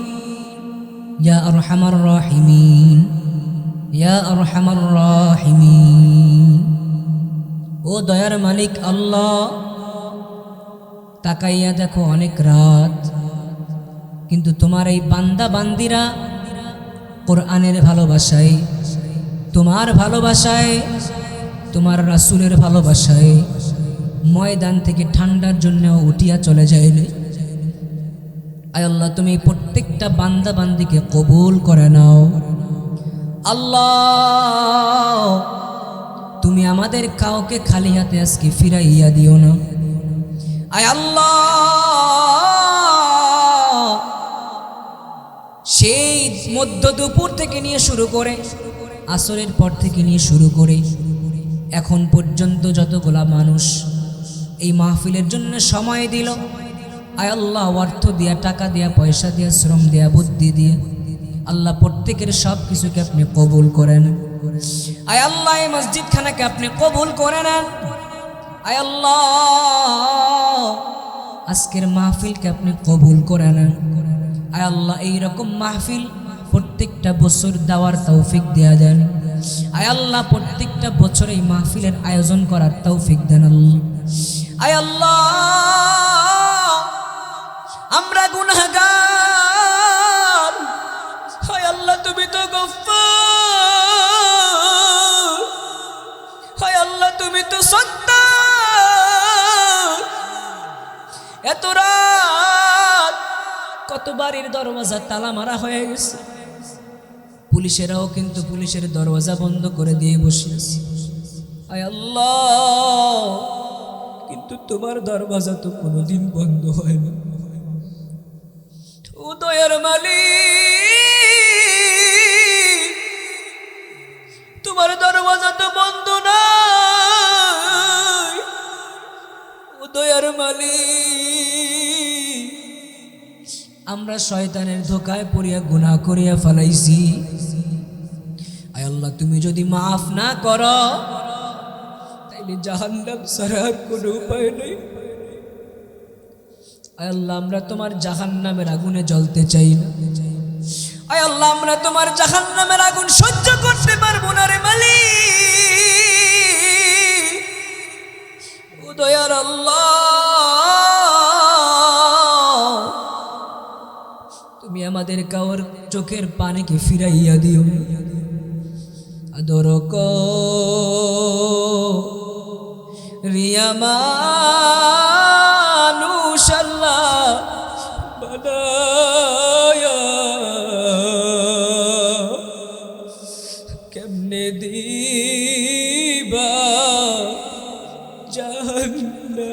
يا أرحم الراحمين يا أرحم الراحمين। ও দয়ার মালিক আল্লাহ, তাকাইয়া দেখো অনেক রাত, কিন্তু তোমার এই বান্দা বান্দিরা কোরআনের ভালোবাসায়, তোমার ভালোবাসায়, তোমার রাসূলের ভালোবাসায় ময়দান থেকে ঠান্ডার জন্য উঠিয়া চলে যায়নি। আয় আল্লাহ, তুমি প্রত্যেকটা বান্দা বান্দিকে কবুল করে নাও। আল্লাহ, তুমি আমাদের কাউকে খালি হাতে আজকে ফিরাইয়া দিও না। আয় আল্লাহ, সেই মধ্য দুপুর থেকে নিয়ে শুরু করে, আসরের পর থেকে নিয়ে শুরু করে এখন পর্যন্ত যতগুলা মানুষ এই মাহফিলের জন্য সময় দিল, আয় আল্লাহ, অর্থ দিয়া, টাকা দিয়া, পয়সা দিয়া, শ্রম দিয়া, বুদ্ধি দিয়া, আল্লাহ প্রত্যেকের সব কিছুকে আপনি কবুল করেন। আয় আল্লাহ, এই মসজিদ খানাকে আপনি কবুল করে নেন। আয় আল্লাহ, আজকের মাহফিলকে আপনি কবুল করে নেন। আয় আল্লাহ, এইরকম মাহফিল প্রত্যেকটা বছর দেওয়ার তৌফিক দেয়া দেন। আয় আল্লাহ, প্রত্যেকটা বছর এই মাহফিলের আয়োজন করার তৌফিক দেন আল্লাহ। আয় আল্লাহ, আমরা গুনাহগার, আয় আল্লাহ তুমি তো গফফার, আয় আল্লাহ তুমি তো সত্তার। এত রাত কত বাড়ির দরওয়াজা তালা মারা হয়ে গেছে, পুলিশেরাও কিন্তু পুলিশের দরওয়াজা বন্ধ করে দিয়ে বসে আছে। আয় আল্লাহ, কিন্তু তোমার দরওয়াজা তো কোনোদিন বন্ধ হয় না। ও দয়ার মালিক, তোমার দরওয়াজা তো বন্ধ নাই। ও দয়ার মালিক, আমরা শয়তানের ধোকায় পড়িয়া গুনাহ করিয়া ফেলাইছি। আয় আল্লাহ, তুমি যদি মাফ না করো তাইলে জাহান্নাম ছাড়া আর কোনো উপায় নেই। আয় আল্লাহ, আমরা তোমার জাহান্নামের আগুনে জ্বলতে চাই না। আয় আল্লাহ, আমরা তোমার জাহান্নামের আগুন সহ্য করতে পারবো না রে মালিক। ও দয়ার আল্লাহ, তুমি আমাদের কাউর চোখের পানিকে ফিরাইয়া দিও। আদর রিয়া মানুষ আল্লাহ বানায়া, কেমনে দিবা জাহান্নামে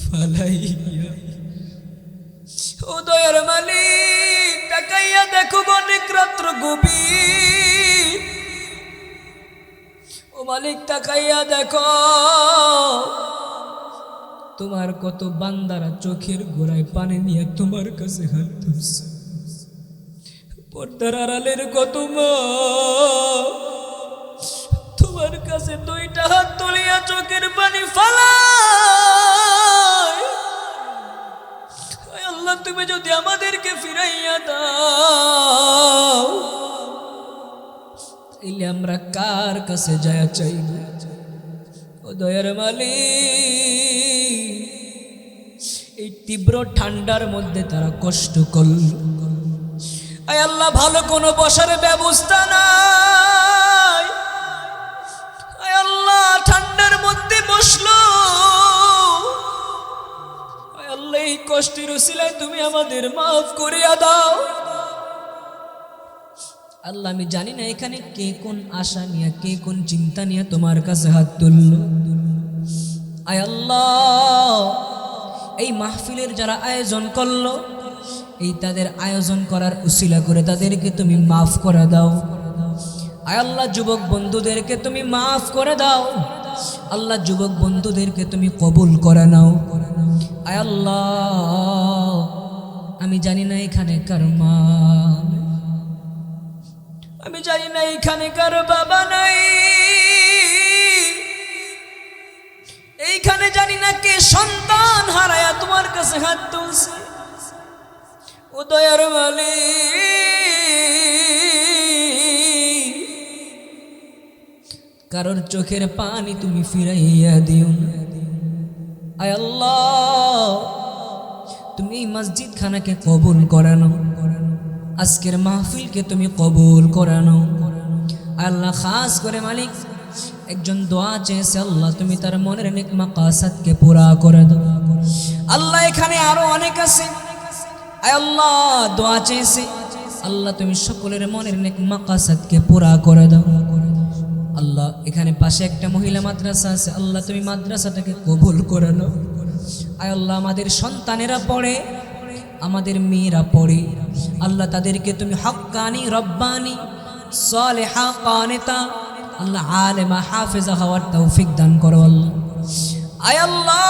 ফালাইয়া। ও দয়ার মালিক, তাকাইয়া দেখো অনেক রাত্র গভীর। ও মালিক, তাকাইয়া দেখো তোমার কত বান্দারা চোখের গোড়ায় পানি নিয়ে তোমার কাছে হাত ধরছে। পর্দার আড়ালের কত মা তোমার কাছে দুইটা হাত তুলিয়া চোখের পানি ফালায়। আল্লাহ, তুমি যদি আমাদেরকে ফিরাইয়া দাও তাইলে আমরা কার কাছে যায় চাইব? ও দয়ার মালিক, এই তীব্র ঠান্ডার মধ্যে তারা কষ্ট করল, আয় আল্লাহ ভালো কোনো বসার ব্যবস্থা নাই, আয় আল্লাহ ঠান্ডার মধ্যে বসলো, আয় আল্লাহ এই কষ্টের উসিলায় তুমি আমাদের মাফ করিয়া দাও। আল্লাহ আমি জানি না এখানে কে কোন আশা নিয়ে কে কোন চিন্তা নিয়ে তোমার কাছে হাত তুলল। আয় আল্লাহ এই মাহফিলের যারা আয়োজন করলো, এই তাদের আয়োজন করার উসিলা করে তাদেরকে তুমি মাফ করে দাও। আয় আল্লাহ যুবক বন্ধুদেরকে তুমি মাফ করে দাও। আল্লাহ যুবক বন্ধুদেরকে তুমি কবুল করে নাও। আয় আল্লাহ আমি জানি না এখানে কার মা, আমি জানি না এখানে কার বাবা নাই, এইখানে জানি না কে সন্তান হারায়া তোমার কাছে হাত তুলছে। ও দয়ার মালিক, কারোর চোখের পানি তুমি ফিরাইয়া দিও না। আয় আল্লাহ তুমি এই মসজিদ খানাকে কবুল করানো, আজকের মাহফিলকে তুমি কবুল করানো। আল্লাহ খাস করে মালিক একজন দোয়া চেয়েছে, আল্লাহ তুমি তার মনের নেক মাকাসাদকে পুরা করে দাও। আল্লাহ এখানে আরো অনেক আছে, আয় আল্লাহ দোয়া চেয়েছে, আল্লাহ তুমি সকলের মনের নেক মাকাসাদকে পুরা করে দাও। আল্লাহ এখানে পাশে একটা মহিলা মাদ্রাসা আছে, আল্লাহ তুমি মাদ্রাসাটাকে কবুল করে নাও। আয় আল্লাহ আমাদের সন্তানেরা পড়ে, আমাদের মেয়েরা পড়ে, আল্লাহ তাদেরকে তুমি হক্কানি রব্বানি সালেহা কানিতা আল্লাহ আলেমা হাফেজা হওয়ার তৌফিক দান করো আল্লাহ। আয় আল্লাহ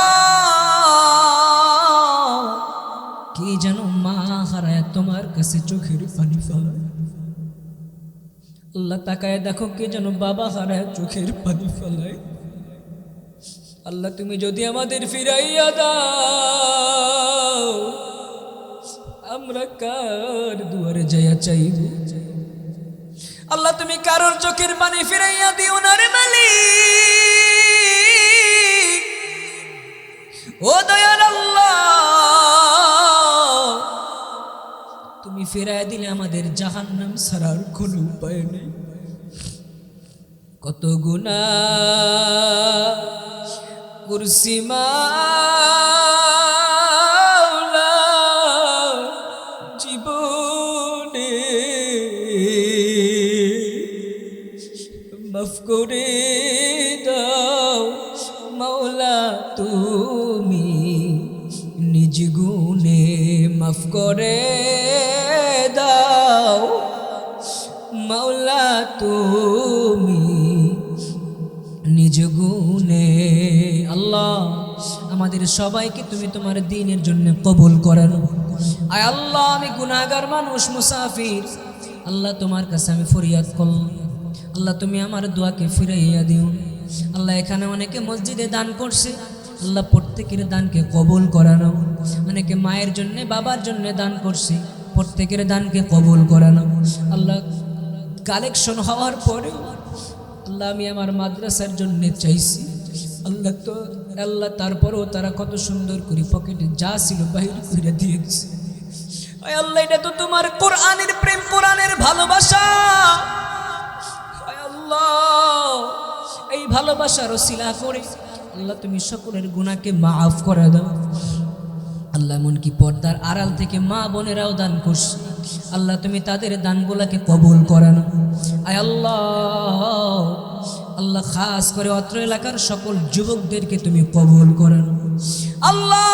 কি যেন মা হারায় তোমার কাছে চোখের পানি ফেলায়, আল্লাহ তাকায় দেখো কে যেন বাবা হারায় চোখের পানি ফেলায়। আল্লাহ তুমি যদি আমাদের ফিরাইয়া দাও, আমরা কার দুয়ারে যাইয়া চাইব? আল্লাহ তুমি কারোর চোখের পানি ফিরাইয়া দিও না রে মালিক। ও দয়াল আল্লাহ তুমি ফিরাইয়া দিলে আমাদের জাহান্নাম ছাড়ার কোনো উপায় নেই। কত গুনাহ কুরসি মাওলা জীবনে মাফ করে দাও মাওলা তুমি নিজ গুণে, মাফ করে দাও মাওলা তুমি নিজ গুণে। আল্লাহ আমাদের সবাইকে তুমি তোমার দ্বীনের জন্য কবুল করানো। আয় আল্লাহ আমি গুনাহগার মানুষ, মুসাফির, আল্লাহ তোমার কাছে আমি ফরিয়াদ করলাম, আল্লাহ তুমি আমার দোয়াকে ফিরাইয়া দিও। আল্লাহ এখানে অনেকে মসজিদে দান করছে, আল্লাহ প্রত্যেকের দানকে কবুল করানো। অনেকে মায়ের জন্যে বাবার জন্যে দান করছে, প্রত্যেকের দানকে কবুল করানো। আল্লাহ কালেকশন হওয়ার পরেও আল্লাহ আমি আমার মাদ্রাসার জন্য চাইছি, আল্লাহ তো আল্লাহ তারপরেও তারা কত সুন্দর করে পকেটে যা ছিল বাহির করে দিয়ে দিচ্ছে। আল্লাহ এটা তো তোমার কোরআনের প্রেম, কোরআনের ভালোবাসা। আল্লাহ এই ভালোবাসার ওসিলা করে আল্লাহ তুমি সকলের গুনাহকে মাফ করে দাও। আল্লাহ এমনকি পর্দার আড়াল থেকে মা বোনেরাও দান করছে, আল্লাহ তুমি তাদের দানগুলাকে কবুল করানো। আয় আল্লাহ আল্লাহ খাস করে অত্র এলাকার সকল যুবকদেরকে তুমি কবুল করানো। আল্লাহ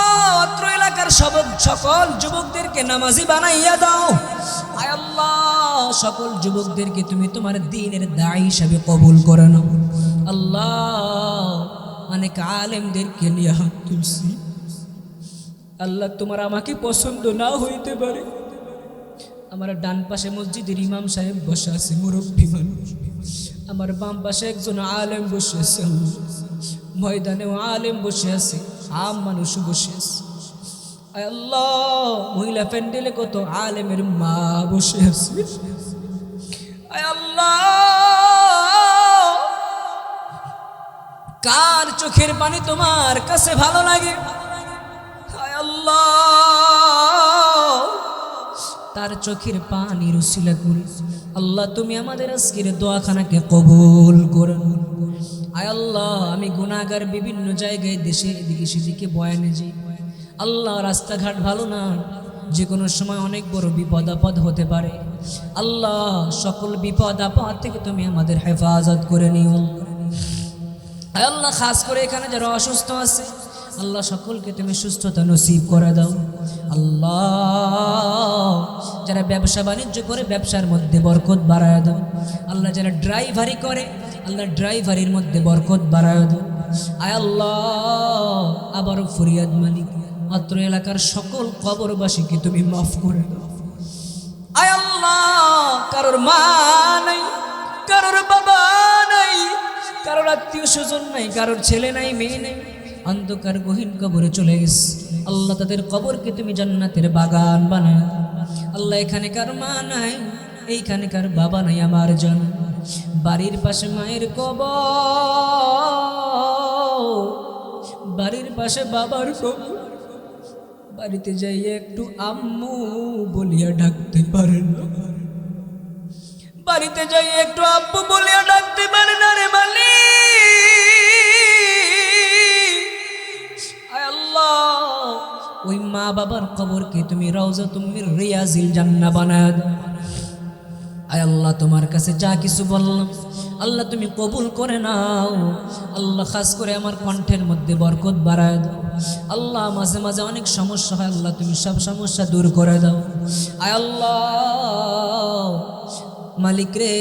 অত্র এলাকার সকল যুবকদেরকে নামাজি বানাইয়া দাও। আয় আল্লাহ সকল যুবকদেরকে তুমি তোমার দ্বীনের দায়ী হিসাবে কবুল করানো। আল্লাহ অনেক আলেমদেরকে নিয়ে হাত তুলছি, আল্লাহ তোমার আমাকে পছন্দ না হইতে পারে। আমার ডান পাশে মসজিদের ইমাম সাহেব বসে আছে, মুরব্বী মানুষ। আমার বাম পাশে একজন আলেম বসে আছে, ময়দানেও আলেম বসে আছে, আম মানুষও বসে আছে। আয় আল্লাহ মহিলা প্যান্ডেলে কত আলেমের মা বসে আছে। আয় আল্লাহ কার চোখের পানি তোমার কাছে ভালো লাগে? আয় আল্লাহ তার চোখের পানির উসিলা করে আল্লাহ তুমি আমাদের আজকের দোয়াখানাকে কবুল করুন। আয় আল্লাহ, আমি গুনাহগার, বিভিন্ন জায়গায় দেশে এদিকে সেদিকে বয়ানে যাই। আল্লাহ, রাস্তাঘাট ভালো না, যে কোনো সময় অনেক বড় বিপদ আপদ হতে পারে। আল্লাহ, সকল বিপদ আপদ থেকে তুমি আমাদের হেফাজত করে নিও। আয় আল্লাহ, খাস করে এখানে যারা অসুস্থ আছে আল্লাহ সকলকে তুমি সুস্থতা নসিব করে দাও। আল্লাহ, যারা ব্যবসা বাণিজ্য করে ব্যবসার মধ্যে বরকত বাড়ায় দাও। আল্লাহ, যারা ড্রাইভারি করে আল্লাহ ড্রাইভারির মধ্যে বরকত বাড়ায় দাও। আয় আল্লাহ, আবারও ফরিয়াদ মালিক, অত্র এলাকার সকল কবরবাসীকে তুমি মাফ করে দাও। আয় আল্লাহ, কারোর মা নাই, কারোর বাবা নাই, কারোর আত্মীয় স্বজন নাই, কারোর ছেলে নাই, মেয়ে নাই, অন্ধকার গহীন কবরে চলে গেছে। আল্লাহ, তাদের কবরকে তুমি জান্নাতের বাগান বানায়। আল্লাহ, এখানে কার মা নাই, এইখানে কার বাবা নাই, আমার জন বাড়ির পাশে মায়ের কবর, বাড়ির পাশে বাবার কবর, বাড়িতে যাই একটু আম্মু বলিয়া ডাকতে পারেন না, বাড়িতে যাই একটু আব্বু বলিয়া ডাকতে পারে না রে মালিক। আয় আল্লাহ, ওই মা বাবার কবরকে তুমি রাউজাতুম মির রিয়াজিল জান্নাহ বানায় দাও। আয় আল্লাহ, তোমার কাছে যা কিছু বললাম আল্লাহ তুমি কবুল করে নাও। আল্লাহ, খাস করে আমার কণ্ঠের মধ্যে বরকত বাড়ায় দাও। আল্লাহ, মাঝে মাঝে অনেক সমস্যা হয়, আল্লাহ তুমি সব সমস্যা দূর করে দাও। আয় আল্লাহ মালিক রে,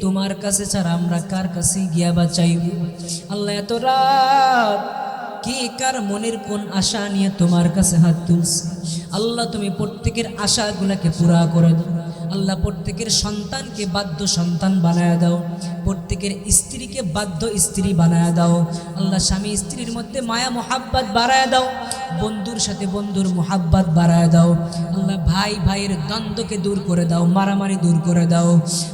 তোমার কাছে ছাড়া আমরা কার কাছে গিয়া বা চাইব? আল্লাহ, এত রাত কে কার মনের কোন আশা নিয়ে তোমার কাছে হাত তুলছে আল্লাহ তুমি প্রত্যেকের আশাগুলোকে পুরা করে দাও। আল্লাহ, প্রত্যেকের সন্তানকে বাধ্য সন্তান বানায় দাও, প্রত্যেকের স্ত্রীকে বাধ্য স্ত্রী বানায় দাও। আল্লাহ, স্বামী স্ত্রীর মধ্যে মায়া মোহাব্বত বাড়ায় দাও, বন্ধুর সাথে বন্ধুর মোহাব্বত বাড়ায় দাও। আল্লাহ, ভাই ভাইয়ের দ্বন্দ্বকে দূর করে দাও, মারামারি দূর করে দাও।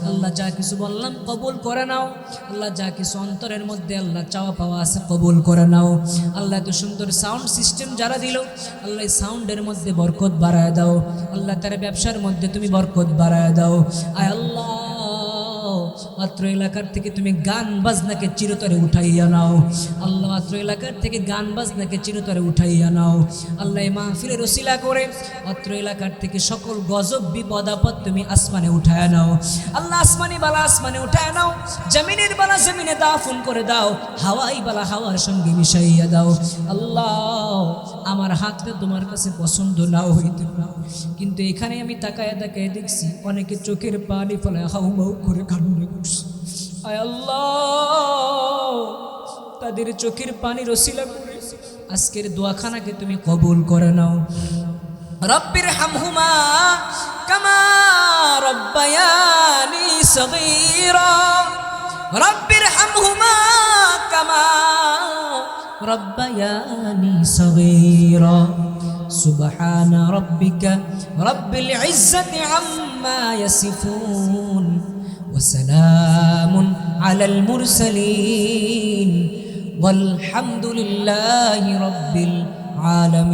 আল্লাহ, যা কিছু বললাম কবুল করে নাও। আল্লাহ, যা কিছু অন্তরের মধ্যে আল্লাহ চাওয়া পাওয়া আছে কবুল করে নাও। আল্লাহ, এত সুন্দর সাউন্ড সিস্টেম যারা দিল আল্লাহ, এই সাউন্ডের মধ্যে বরকত বাড়ায় দাও। আল্লাহ, তার ব্যবসার মধ্যে তুমি বরকত বাড়ায় দাও। আয় আল্লাহ, মাত্র এলাকার থেকে তুমি গান বাজনাকে চিরতরে উঠাইয়া নাও। আল্লাহ, মাত্র এলাকার থেকে গান বাজনাকে চিরতরে উঠাইয়া নাও। আল্লাহ, এই মাহফিলের ওসিলা করে মাত্র এলাকার থেকে সকল গজব বিপদ আপদ তুমি আসমানে উঠায় নাও। আল্লাহ, আসমানি বালা আসমানে উঠায় নাও, জমিনের বালা জমিনে দাফন করে দাও, হাওয়াই বালা হাওয়ার সঙ্গে মিশাইয়া দাও। আল্লাহ, আমার হাতটা তোমার কাছে পছন্দ নাও হইতে না, কিন্তু এখানে আমি তাকায় তাকায় দেখছি অনেকে চোখের পানি ফলে হাউ মাউ করে কান্না করছে। আয় আল্লাহ, তাদের চোখের পানি রসিলা করে আজকের দোয়াখানাকে তুমি কবুল করে নাও। রব্বির হামহুমা কামা রব্বায়ানি সগীরা, রব্বির হামহুমা কামা রব্বায়ানি সগীরা। সুবহানা রাব্বিকা রাব্বিল ইজ্জাতি আম্মা ইয়াসিফুন ওয়া সালামুন আলাল মুরসালিন ওয়ালহামদুলিল্লাহি রাব্বিল আলামিন।